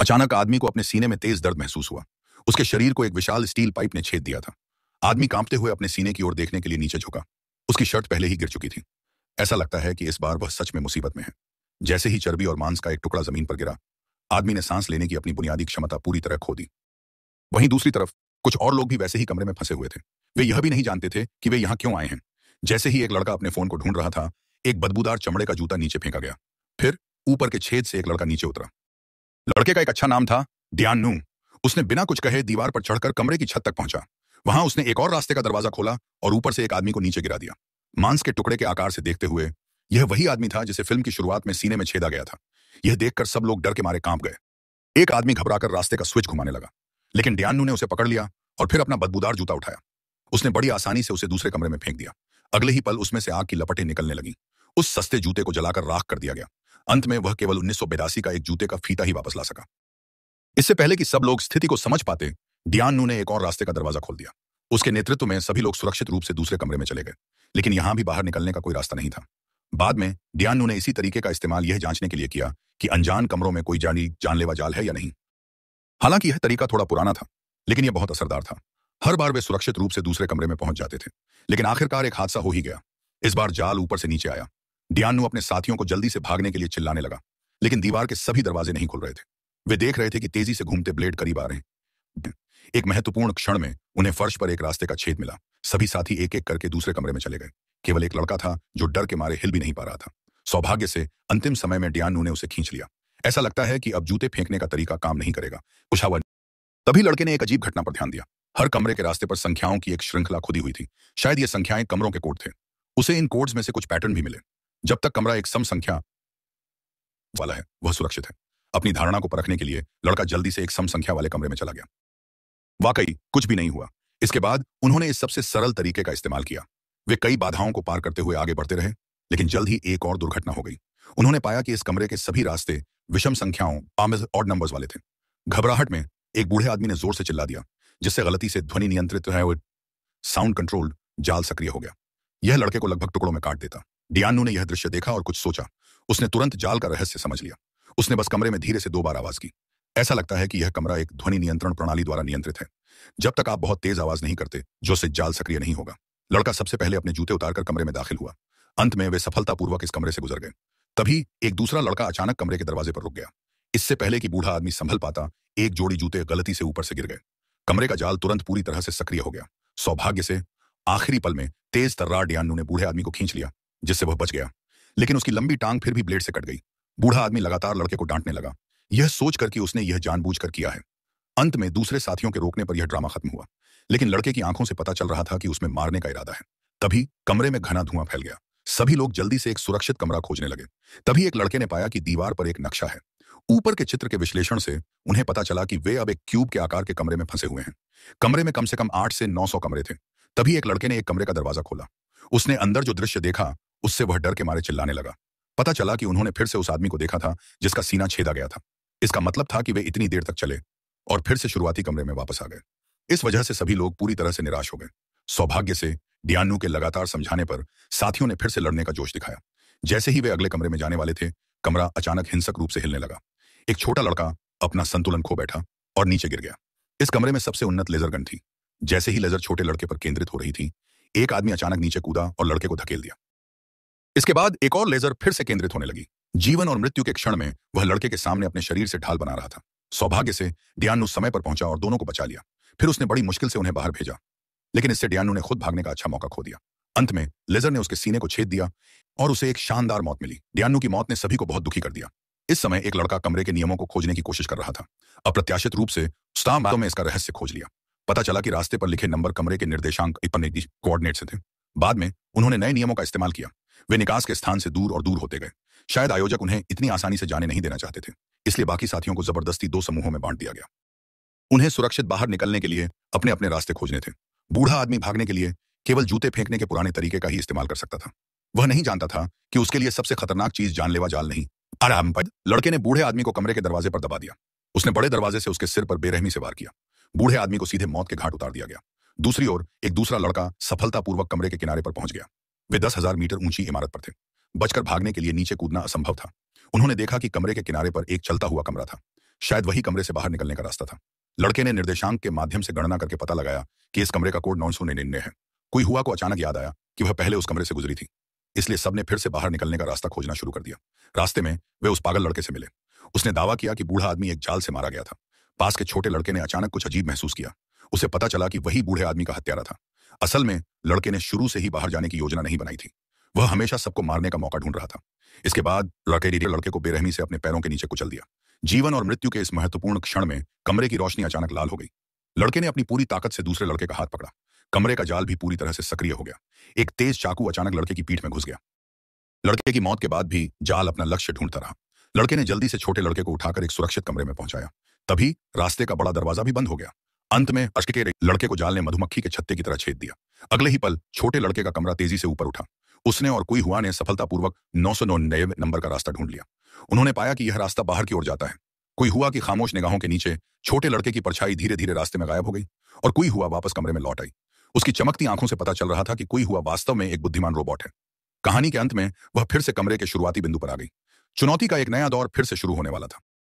अचानक आदमी को अपने सीने में तेज दर्द महसूस हुआ। उसके शरीर को एक विशाल स्टील पाइप ने छेद दिया था। आदमी कांपते हुए अपने सीने की ओर देखने के लिए नीचे झुका। उसकी शर्ट पहले ही गिर चुकी थी। ऐसा लगता है कि इस बार वह सच में मुसीबत में है। जैसे ही चर्बी और मांस का एक टुकड़ा जमीन पर गिरा, आदमी ने सांस लेने की अपनी बुनियादी क्षमता पूरी तरह खो दी। वहीं दूसरी तरफ कुछ और लोग भी वैसे ही कमरे में फंसे हुए थे। वे यह भी नहीं जानते थे कि वे यहां क्यों आए हैं। जैसे ही एक लड़का अपने फोन को ढूंढ रहा था, एक बदबूदार चमड़े का जूता नीचे फेंका गया। फिर ऊपर के छेद से एक लड़का नीचे उतरा। लड़के का एक अच्छा नाम था, डियानू। उसने बिना कुछ कहे दीवार पर चढ़कर कमरे की छत तक पहुंचा। वहां उसने एक और रास्ते का दरवाजा खोला और ऊपर से एक आदमी को नीचे गिरा दिया। मांस के टुकड़े के आकार से देखते हुए यह वही आदमी था जिसे फिल्म की शुरुआत में सीने में छेदा गया था। यह देखकर सब लोग डर के मारे कांप गए। एक आदमी घबराकर रास्ते का स्विच घुमाने लगा, लेकिन डियानू ने उसे पकड़ लिया और फिर अपना बदबूदार जूता उठाया। उसने बड़ी आसानी से उसे दूसरे कमरे में फेंक दिया। अगले ही पल उसमें से आग की लपटें निकलने लगी। उस सस्ते जूते को जलाकर राख कर दिया गया। अंत में वह केवल 1982 का एक जूते का फीता ही वापस ला सका। इससे पहले कि सब लोग स्थिति को समझ पाते, डियानू ने एक और रास्ते का दरवाजा खोल दिया। उसके नेतृत्व में सभी लोग सुरक्षित रूप से दूसरे कमरे में चले गए, लेकिन यहां भी बाहर निकलने का कोई रास्ता नहीं था। बाद में डियानू ने इसी तरीके का इस्तेमाल यह जांचने के लिए किया कि अनजान कमरों में कोई जानलेवा जाल है या नहीं। हालांकि यह तरीका थोड़ा पुराना था, लेकिन यह बहुत असरदार था। हर बार वे सुरक्षित रूप से दूसरे कमरे में पहुंच जाते थे, लेकिन आखिरकार एक हादसा हो ही गया। इस बार जाल ऊपर से नीचे आया। डियानू अपने साथियों को जल्दी से भागने के लिए चिल्लाने लगा, लेकिन दीवार के सभी दरवाजे नहीं खुल रहे थे। वे देख रहे थे कि तेजी से घूमते ब्लेड करीब आ रहे हैं। एक महत्वपूर्ण क्षण में उन्हें फर्श पर एक रास्ते का छेद मिला। सभी साथी एक एक करके दूसरे कमरे में चले गए। केवल एक लड़का था जो डर के मारे हिल भी नहीं पा रहा था। सौभाग्य से अंतिम समय में डियानू ने उसे खींच लिया। ऐसा लगता है कि अब जूते फेंकने का तरीका काम नहीं करेगा, कुछ हुआ। तभी लड़के ने एक अजीब घटना पर ध्यान दिया। हर कमरे के रास्ते पर संख्याओं की एक श्रृंखला खुदी हुई थी। शायद ये संख्याएं कमरों के कोड थे। उसे इन कोड्स में से कुछ पैटर्न भी मिले। जब तक कमरा एक सम संख्या वाला है, वह सुरक्षित है। अपनी धारणा को परखने के लिए लड़का जल्दी से एक सम संख्या वाले कमरे में चला गया। वाकई कुछ भी नहीं हुआ। इसके बाद उन्होंने इस सबसे सरल तरीके का इस्तेमाल किया। वे कई बाधाओं को पार करते हुए आगे बढ़ते रहे, लेकिन जल्द ही एक और दुर्घटना हो गई। उन्होंने पाया कि इस कमरे के सभी रास्ते विषम संख्याओं ऑड नंबर्स वाले थे। घबराहट में एक बूढ़े आदमी ने जोर से चिल्ला दिया, जिससे गलती से ध्वनि नियंत्रित साउंड कंट्रोल्ड जाल सक्रिय हो गया। यह लड़के को लगभग टुकड़ों में काट देता। डियानू ने यह दृश्य देखा और कुछ सोचा। उसने तुरंत जाल का रहस्य समझ लिया। उसने बस कमरे में धीरे से 2 बार आवाज की। ऐसा लगता है कि यह कमरा एक ध्वनि नियंत्रण प्रणाली द्वारा नियंत्रित है। जब तक आप बहुत तेज आवाज नहीं करते, जो से जाल सक्रिय नहीं होगा। लड़का सबसे पहले अपने जूते उतारकर कमरे में दाखिल हुआ। अंत में वे सफलतापूर्वक इस कमरे से गुजर गए। तभी एक दूसरा लड़का अचानक कमरे के दरवाजे पर रुक गया। इससे पहले कि बूढ़ा आदमी संभल पाता, एक जोड़ी जूते गलती से ऊपर से गिर गए। कमरे का जाल तुरंत पूरी तरह से सक्रिय हो गया। सौभाग्य से आखिरी पल में तेज तर्रार डियानू ने बूढ़े आदमी को खींच लिया, जिससे वह बच गया, लेकिन उसकी लंबी टांग फिर भी ब्लेड से कट गई। बूढ़ा आदमी लगातार लड़के को डांटने लगा, यह सोचकर कि उसने यह जानबूझकर किया है। अंत में दूसरे साथियों के रोकने पर यह ड्रामा खत्म हुआ, लेकिन लड़के की आंखों से पता चल रहा था कि उसमें मारने का इरादा है। तभी कमरे में घना धुआं फैल गया। सभी लोग जल्दी से एक सुरक्षित कमरा खोजने लगे। तभी एक लड़के ने पाया कि दीवार पर एक नक्शा है। ऊपर के चित्र के विश्लेषण से उन्हें पता चला कि वे अब एक क्यूब के आकार के कमरे में फंसे हुए हैं। कमरे में कम से कम 8 से 900 कमरे थे। तभी एक लड़के ने एक कमरे का दरवाजा खोला। उसने अंदर जो दृश्य देखा, उससे वह डर के मारे चिल्लाने लगा। पता चला कि उन्होंने फिर से उस आदमी को देखा था जिसका सीना छेदा गया था। इसका मतलब था कि वे इतनी देर तक चले और फिर से शुरुआती कमरे में वापस आ गए। इस वजह से सभी लोग पूरी तरह से निराश हो गए। सौभाग्य से डियानू के लगातार समझाने पर साथियों ने फिर से लड़ने का जोश दिखाया। जैसे ही वे अगले कमरे में जाने वाले थे, कमरा अचानक हिंसक रूप से हिलने लगा। एक छोटा लड़का अपना संतुलन खो बैठा और नीचे गिर गया। इस कमरे में सबसे उन्नत लेजर गन थी। जैसे ही लेजर छोटे लड़के पर केंद्रित हो रही थी, एक आदमी अचानक नीचे कूदा और लड़के को धकेल दिया। इसके बाद एक और लेजर फिर से केंद्रित होने लगी। जीवन और मृत्यु के क्षण में वह लड़के के सामने अपने शरीर से ढाल बना रहा था। सौभाग्य से डियानू समय पर पहुंचा और दोनों को बचा लिया। फिर उसने बड़ी मुश्किल से उन्हें बाहर भेजा, लेकिन इससे डियानू ने खुद भागने का अच्छा मौका खो दिया। अंत में लेजर ने उसके सीने को छेद दिया और उसे एक शानदार मौत मिली। डियानू की मौत ने सभी को बहुत दुखी कर दिया। इस समय एक लड़का कमरे के नियमों को खोजने की कोशिश कर रहा था। अप्रत्याशित रूप से स्टाफ में इसका रहस्य खोज लिया। पता चला कि रास्ते पर लिखे नंबर कमरे के निर्देशांक कोऑर्डिनेट से थे। बाद में उन्होंने नए नियमों का इस्तेमाल किया। वे निकास के स्थान से दूर और दूर होते गए। शायद आयोजक उन्हें इतनी आसानी से जाने नहीं देना चाहते थे, इसलिए बाकी साथियों को जबरदस्ती 2 समूहों में बांट दिया गया। उन्हें सुरक्षित बाहर निकलने के लिए अपने अपने रास्ते खोजने थे। बूढ़ा आदमी भागने के लिए केवल जूते फेंकने के पुराने तरीके का ही इस्तेमाल कर सकता था। वह नहीं जानता था कि उसके लिए सबसे खतरनाक चीज जानलेवा जाल नहीं, आराम पर। लड़के ने बूढ़े आदमी को कमरे के दरवाजे पर दबा दिया। उसने बड़े दरवाजे से उसके सिर पर बेरहमी से वार किया। बूढ़े आदमी को सीधे मौत के घाट उतार दिया गया। दूसरी ओर एक दूसरा लड़का सफलतापूर्वक कमरे के किनारे पर पहुंच गया। वे 10,000 मीटर ऊंची इमारत पर थे। बचकर भागने के लिए नीचे कूदना असंभव था। उन्होंने देखा कि कमरे के किनारे पर एक चलता हुआ कमरा था। शायद वही कमरे से बाहर निकलने का रास्ता था। लड़के ने निर्देशांक के माध्यम से गणना करके पता लगाया कि इस कमरे का कोड 999 है। कोई हुआ को अचानक याद आया कि वह पहले उस कमरे से गुजरी थी, इसलिए सबने फिर से बाहर निकलने का रास्ता खोजना शुरू कर दिया। रास्ते में वे उस पागल लड़के से मिले। उसने दावा किया कि बूढ़ा आदमी एक जाल से मारा गया था। पास के छोटे लड़के ने अचानक कुछ अजीब महसूस किया। उसे पता चला कि वही बूढ़े आदमी का हत्यारा था। असल में लड़के ने शुरू से ही बाहर जाने की योजना नहीं बनाई थी। वह हमेशा सबको मारने का मौका ढूंढ रहा था। इसके बाद लड़के को बेरहमी से अपने पैरों के नीचे कुचल दिया। जीवन और मृत्यु के इस महत्वपूर्ण क्षण में कमरे की रोशनी अचानक लाल हो गई। लड़के ने अपनी पूरी ताकत से दूसरे लड़के का हाथ पकड़ा। कमरे का जाल भी पूरी तरह से सक्रिय हो गया। एक तेज चाकू अचानक लड़के की पीठ में घुस गया। लड़के की मौत के बाद भी जाल अपना लक्ष्य ढूंढता रहा। लड़के ने जल्दी से छोटे लड़के को उठाकर एक सुरक्षित कमरे में पहुंचाया। तभी रास्ते का बड़ा दरवाजा भी बंद हो गया। अंत में अश्क के लड़के को जाल ने मधुमक्खी के छत्ते की तरह छेद दिया। अगले ही पल छोटे लड़के का कमरा तेजी से ऊपर उठा। उसने और कोई हुआ ने सफलतापूर्वक 999 नंबर का रास्ता ढूंढ लिया। उन्होंने पाया कि यह रास्ता बाहर की ओर जाता है। कोई हुआ की खामोश निगाहों के नीचे छोटे लड़के की परछाई धीरे धीरे रास्ते में गायब हो गई और कोई हुआ वापस कमरे में लौट आई। उसकी चमकती आंखों से पता चल रहा था कि कोई हुआ वास्तव में एक बुद्धिमान रोबोट है। कहानी के अंत में वह फिर से कमरे के शुरुआती बिंदु पर आ गई। चुनौती का एक नया दौर फिर से शुरू होने वाला था।